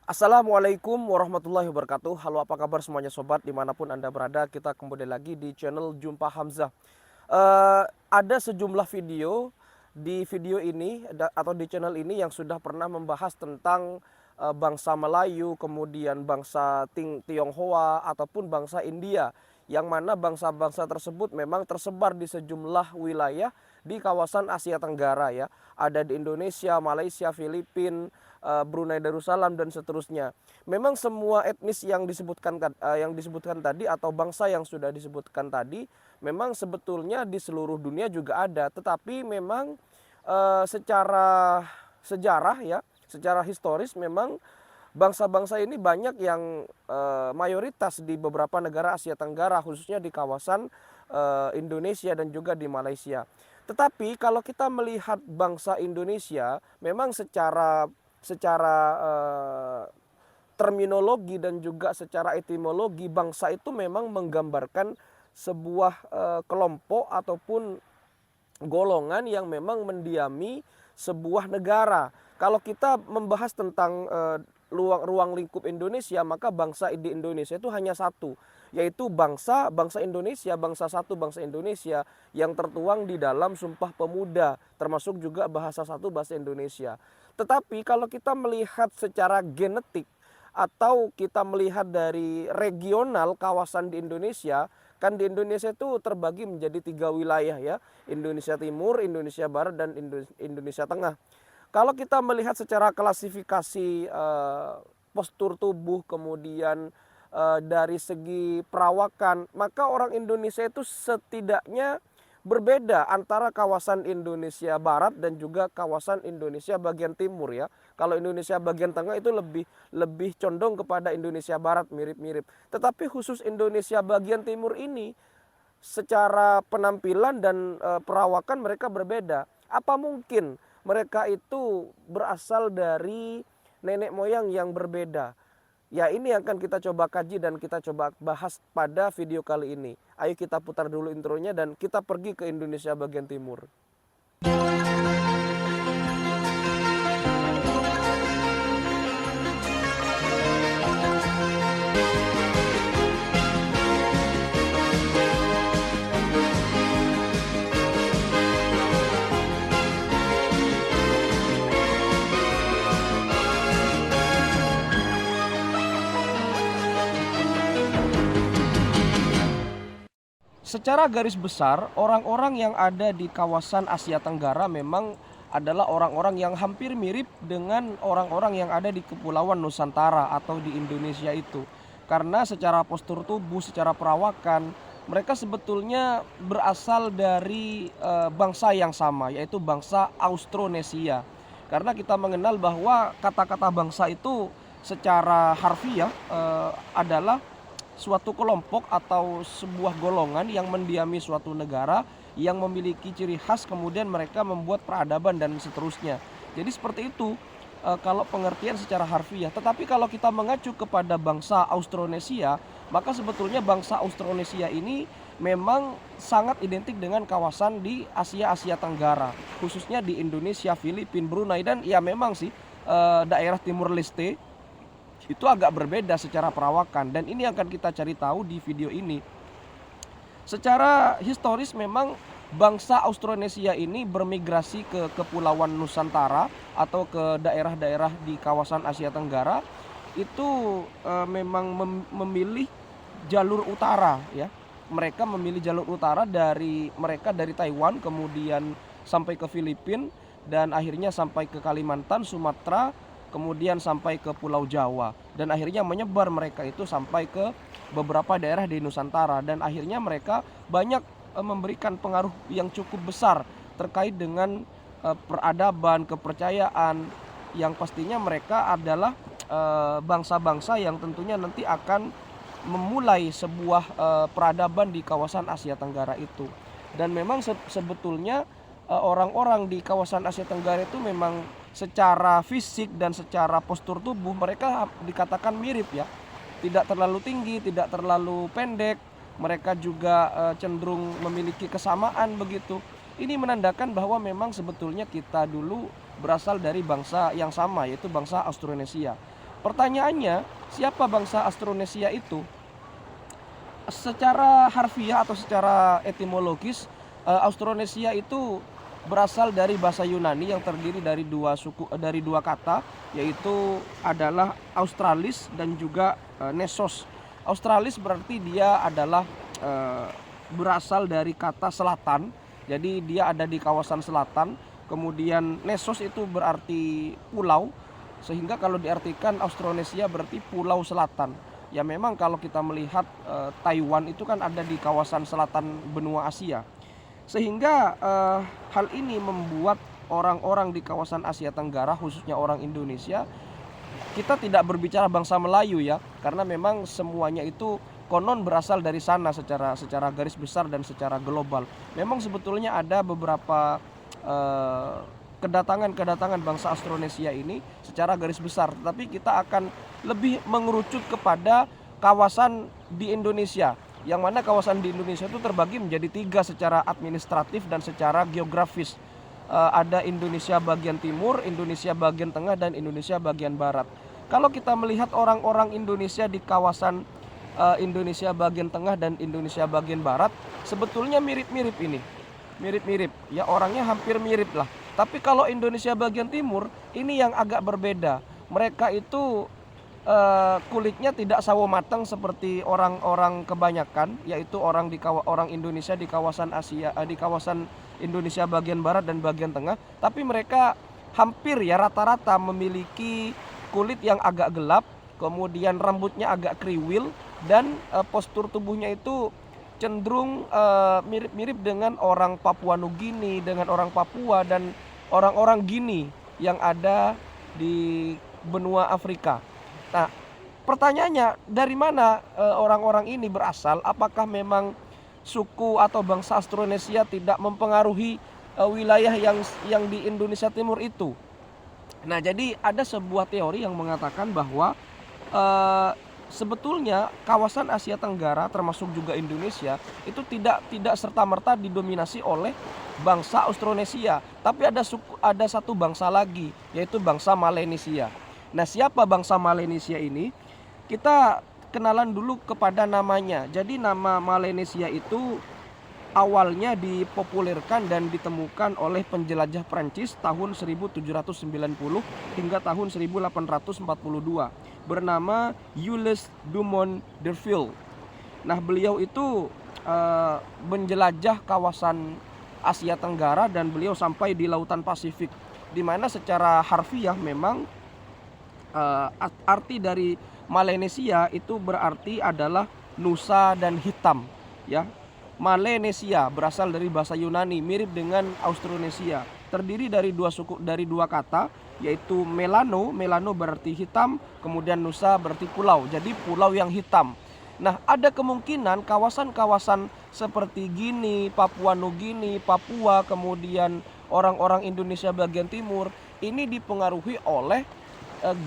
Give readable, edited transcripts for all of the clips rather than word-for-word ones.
Assalamualaikum warahmatullahi wabarakatuh. Halo, apa kabar semuanya sobat dimanapun Anda berada. Kita kembali lagi di channel Jumpa Hamzah. Ada sejumlah video di video ini atau di channel ini yang sudah pernah membahas tentang bangsa Melayu, kemudian bangsa Tionghoa ataupun bangsa India, yang mana bangsa-bangsa tersebut memang tersebar di sejumlah wilayah di kawasan Asia Tenggara ya. Ada di Indonesia, Malaysia, Filipina, Brunei Darussalam dan seterusnya. Memang semua etnis yang disebutkan tadi atau bangsa yang sudah disebutkan tadi memang sebetulnya di seluruh dunia juga ada, tetapi memang secara sejarah ya, secara historis memang bangsa-bangsa ini banyak yang mayoritas di beberapa negara Asia Tenggara, khususnya di kawasan Indonesia dan juga di Malaysia. Tetapi kalau kita melihat bangsa Indonesia, memang secara terminologi dan juga secara etimologi, bangsa itu memang menggambarkan sebuah kelompok ataupun golongan yang memang mendiami sebuah negara. Kalau kita membahas tentang ruang lingkup Indonesia, maka bangsa di Indonesia itu hanya satu, yaitu bangsa Indonesia, bangsa satu, bangsa Indonesia yang tertuang di dalam Sumpah Pemuda, termasuk juga bahasa satu, bahasa Indonesia. Tetapi kalau kita melihat secara genetik atau kita melihat dari regional kawasan di Indonesia, kan di Indonesia itu terbagi menjadi 3 wilayah ya, Indonesia Timur, Indonesia Barat, dan Indonesia Tengah. Kalau kita melihat secara klasifikasi postur tubuh, kemudian dari segi perawakan, maka orang Indonesia itu setidaknya berbeda antara kawasan Indonesia Barat dan juga kawasan Indonesia bagian timur ya. Kalau Indonesia bagian tengah itu lebih condong kepada Indonesia Barat, mirip-mirip. Tetapi khusus Indonesia bagian timur ini secara penampilan dan perawakan mereka berbeda. Apa mungkin mereka itu berasal dari nenek moyang yang berbeda? Ya, ini yang akan kita coba kaji dan kita coba bahas pada video kali ini. Ayo kita putar dulu intronya dan kita pergi ke Indonesia bagian timur. Secara garis besar, orang-orang yang ada di kawasan Asia Tenggara memang adalah orang-orang yang hampir mirip dengan orang-orang yang ada di Kepulauan Nusantara atau di Indonesia itu. Karena secara postur tubuh, secara perawakan, mereka sebetulnya berasal dari bangsa yang sama, yaitu bangsa Austronesia. Karena kita mengenal bahwa kata-kata bangsa itu secara harfiah adalah suatu kelompok atau sebuah golongan yang mendiami suatu negara yang memiliki ciri khas, kemudian mereka membuat peradaban dan seterusnya. Jadi seperti itu kalau pengertian secara harfiah. Tetapi kalau kita mengacu kepada bangsa Austronesia, maka sebetulnya bangsa Austronesia ini memang sangat identik dengan kawasan di Asia Tenggara, khususnya di Indonesia, Filipina, Brunei, dan ya memang sih daerah Timur Leste itu agak berbeda secara perawakan, dan ini akan kita cari tahu di video ini. Secara historis memang bangsa Austronesia ini bermigrasi ke Kepulauan Nusantara atau ke daerah-daerah di kawasan Asia Tenggara itu memang memilih jalur utara ya. Mereka memilih jalur utara dari Taiwan, kemudian sampai ke Filipina, dan akhirnya sampai ke Kalimantan, Sumatera, kemudian sampai ke Pulau Jawa, dan akhirnya menyebar mereka itu sampai ke beberapa daerah di Nusantara, dan akhirnya mereka banyak memberikan pengaruh yang cukup besar terkait dengan peradaban, kepercayaan, yang pastinya mereka adalah bangsa-bangsa yang tentunya nanti akan memulai sebuah peradaban di kawasan Asia Tenggara itu. Dan memang sebetulnya orang-orang di kawasan Asia Tenggara itu memang secara fisik dan secara postur tubuh mereka dikatakan mirip ya. Tidak terlalu tinggi, tidak terlalu pendek. Mereka juga cenderung memiliki kesamaan begitu. Ini menandakan bahwa memang sebetulnya kita dulu berasal dari bangsa yang sama, yaitu bangsa Austronesia. Pertanyaannya, siapa bangsa Austronesia itu? Secara harfiah atau secara etimologis, Austronesia itu berasal dari bahasa Yunani yang terdiri dari dari dua kata, yaitu adalah Australis dan juga Nesos. Australis berarti dia adalah berasal dari kata selatan, jadi dia ada di kawasan selatan. Kemudian Nesos itu berarti pulau, sehingga kalau diartikan Austronesia berarti pulau selatan. Ya memang kalau kita melihat Taiwan itu kan ada di kawasan selatan benua Asia. Sehingga hal ini membuat orang-orang di kawasan Asia Tenggara, khususnya orang Indonesia, kita tidak berbicara bangsa Melayu ya, karena memang semuanya itu konon berasal dari sana secara garis besar dan secara global. Memang sebetulnya ada beberapa kedatangan bangsa Austronesia ini secara garis besar, tapi kita akan lebih mengerucut kepada kawasan di Indonesia, yang mana kawasan di Indonesia itu terbagi menjadi 3 secara administratif dan secara geografis. Ada Indonesia bagian timur, Indonesia bagian tengah, dan Indonesia bagian barat. Kalau kita melihat orang-orang Indonesia di kawasan Indonesia bagian tengah dan Indonesia bagian barat, sebetulnya mirip-mirip ini. Mirip-mirip, ya orangnya hampir mirip lah. Tapi kalau Indonesia bagian timur, ini yang agak berbeda. Mereka itu kulitnya tidak sawo matang seperti orang-orang kebanyakan, yaitu orang Indonesia di kawasan Asia, di kawasan Indonesia bagian barat dan bagian tengah. Tapi mereka hampir ya rata-rata memiliki kulit yang agak gelap, kemudian rambutnya agak kriwil, dan postur tubuhnya itu cenderung mirip-mirip dengan orang Papua Nugini, dengan orang Papua dan orang-orang Gini yang ada di benua Afrika. Nah, pertanyaannya, dari mana orang-orang ini berasal? Apakah memang suku atau bangsa Austronesia tidak mempengaruhi wilayah yang di Indonesia Timur itu? Nah, jadi ada sebuah teori yang mengatakan bahwa sebetulnya kawasan Asia Tenggara termasuk juga Indonesia itu tidak serta-merta didominasi oleh bangsa Austronesia, tapi ada satu bangsa lagi, yaitu bangsa Melanesia. Nah, siapa bangsa Melanesia ini? Kita kenalan dulu kepada namanya. Jadi nama Melanesia itu awalnya dipopulerkan dan ditemukan oleh penjelajah Prancis tahun 1790 hingga tahun 1842, bernama Jules Dumont d'Urville. Nah, beliau itu menjelajah kawasan Asia Tenggara dan beliau sampai di Lautan Pasifik, di mana secara harfiah memang arti dari Melanesia itu berarti adalah nusa dan hitam, ya. Melanesia berasal dari bahasa Yunani, mirip dengan Austronesia. Terdiri dari dua kata, yaitu melano berarti hitam, kemudian nusa berarti pulau. Jadi pulau yang hitam. Nah, ada kemungkinan kawasan-kawasan seperti Gini, Papua Nugini, Papua, kemudian orang-orang Indonesia bagian timur ini dipengaruhi oleh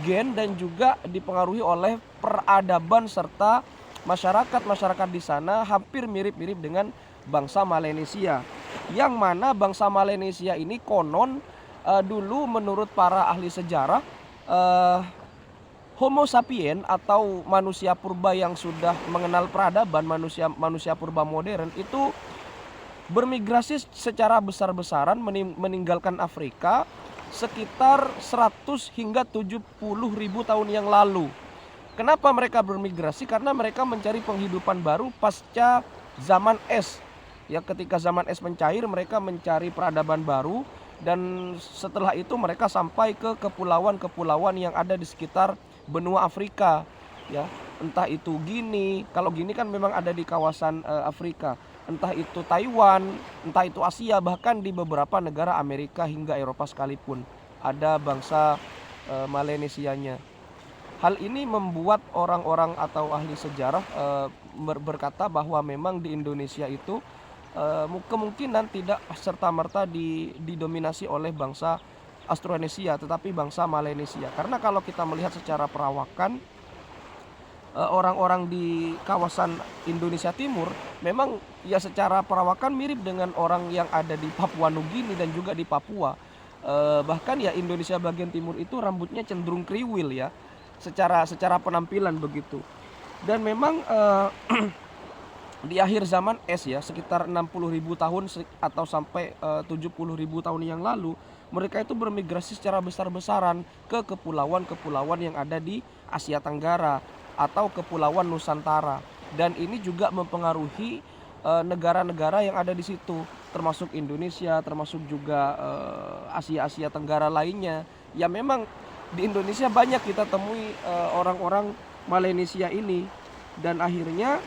gen dan juga dipengaruhi oleh peradaban serta masyarakat di sana hampir mirip-mirip dengan bangsa Melanesia. Yang mana bangsa Melanesia ini konon dulu menurut para ahli sejarah Homo sapien atau manusia purba yang sudah mengenal peradaban, manusia purba modern itu bermigrasi secara besar-besaran meninggalkan Afrika sekitar 100 hingga 70 ribu tahun yang lalu. Kenapa mereka bermigrasi? Karena mereka mencari penghidupan baru pasca zaman es. Ya, ketika zaman es mencair, mereka mencari peradaban baru, dan setelah itu mereka sampai ke kepulauan-kepulauan yang ada di sekitar benua Afrika. Ya, entah itu Gini, kalau Gini kan memang ada di kawasan Afrika. Entah itu Taiwan, entah itu Asia, bahkan di beberapa negara Amerika hingga Eropa sekalipun ada bangsa Melanesianya. Hal ini membuat orang-orang atau ahli sejarah berkata bahwa memang di Indonesia itu kemungkinan tidak serta-merta didominasi oleh bangsa Austronesia, tetapi bangsa Melanesia. Karena kalau kita melihat secara perawakan, orang-orang di kawasan Indonesia Timur memang ya secara perawakan mirip dengan orang yang ada di Papua Nugini dan juga di Papua. Bahkan ya Indonesia bagian timur itu rambutnya cenderung kriwil ya. secara penampilan begitu. Dan memang di akhir zaman es ya, sekitar 60.000 tahun atau sampai 70.000 tahun yang lalu, mereka itu bermigrasi secara besar-besaran ke kepulauan-kepulauan yang ada di Asia Tenggara atau kepulauan Nusantara. Dan ini juga mempengaruhi negara-negara yang ada di situ, termasuk Indonesia, termasuk juga Asia-Asia Tenggara lainnya. Ya memang di Indonesia banyak kita temui orang-orang Melanesia ini, dan akhirnya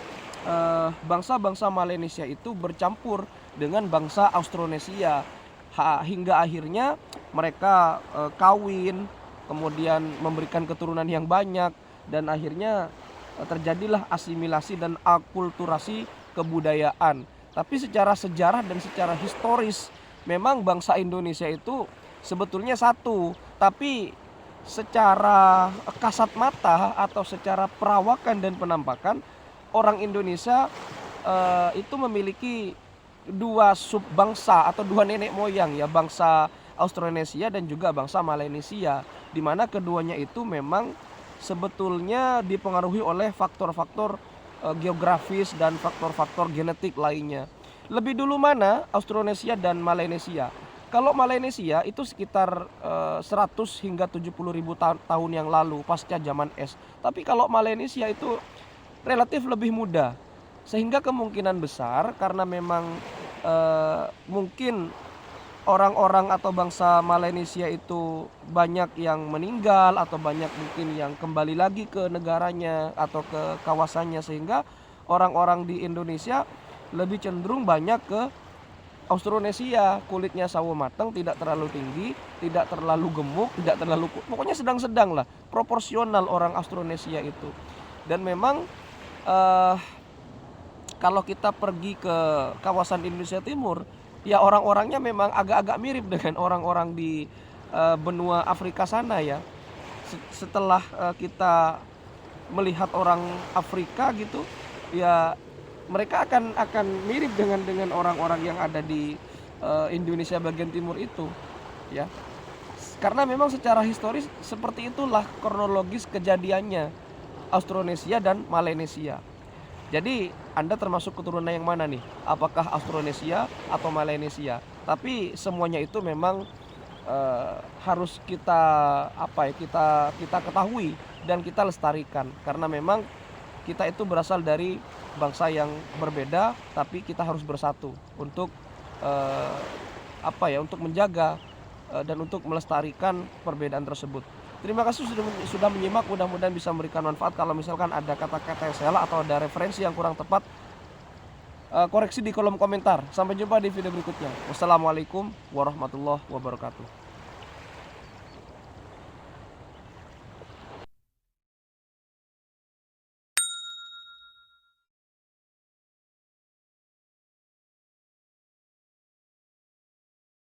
bangsa-bangsa Melanesia itu bercampur dengan bangsa Austronesia hingga akhirnya mereka kawin, kemudian memberikan keturunan yang banyak, dan akhirnya terjadilah asimilasi dan akulturasi kebudayaan. Tapi secara sejarah dan secara historis memang bangsa Indonesia itu sebetulnya satu, tapi secara kasat mata atau secara perawakan dan penampakan, orang Indonesia itu memiliki dua subbangsa atau dua nenek moyang ya, bangsa Austronesia dan juga bangsa Melanesia, di mana keduanya itu memang sebetulnya dipengaruhi oleh faktor-faktor geografis dan faktor-faktor genetik lainnya. Lebih dulu mana Austronesia dan Melanesia? Kalau Melanesia itu sekitar 100 hingga 70.000 tahun yang lalu pasca zaman es. Tapi kalau Melanesia itu relatif lebih muda, sehingga kemungkinan besar karena memang mungkin orang-orang atau bangsa Melanesia itu banyak yang meninggal atau banyak mungkin yang kembali lagi ke negaranya atau ke kawasannya, sehingga orang-orang di Indonesia lebih cenderung banyak ke Austronesia. Kulitnya sawo matang, tidak terlalu tinggi, tidak terlalu gemuk, tidak terlalu, pokoknya sedang-sedang lah, proporsional orang Austronesia itu. Dan memang kalau kita pergi ke kawasan Indonesia Timur, ya orang-orangnya memang agak-agak mirip dengan orang-orang di benua Afrika sana ya. Setelah kita melihat orang Afrika gitu, ya mereka akan mirip dengan orang-orang yang ada di Indonesia bagian timur itu ya. Karena memang secara historis seperti itulah kronologis kejadiannya Austronesia dan Melanesia. Jadi Anda termasuk keturunan yang mana nih? Apakah Austronesia atau Melanesia? Tapi semuanya itu memang harus kita kita ketahui dan kita lestarikan, karena memang kita itu berasal dari bangsa yang berbeda, tapi kita harus bersatu untuk untuk menjaga dan untuk melestarikan perbedaan tersebut. Terima kasih sudah menyimak, mudah-mudahan bisa memberikan manfaat. Kalau misalkan ada kata-kata yang salah atau ada referensi yang kurang tepat, koreksi di kolom komentar. Sampai jumpa di video berikutnya. Wassalamualaikum warahmatullahi wabarakatuh.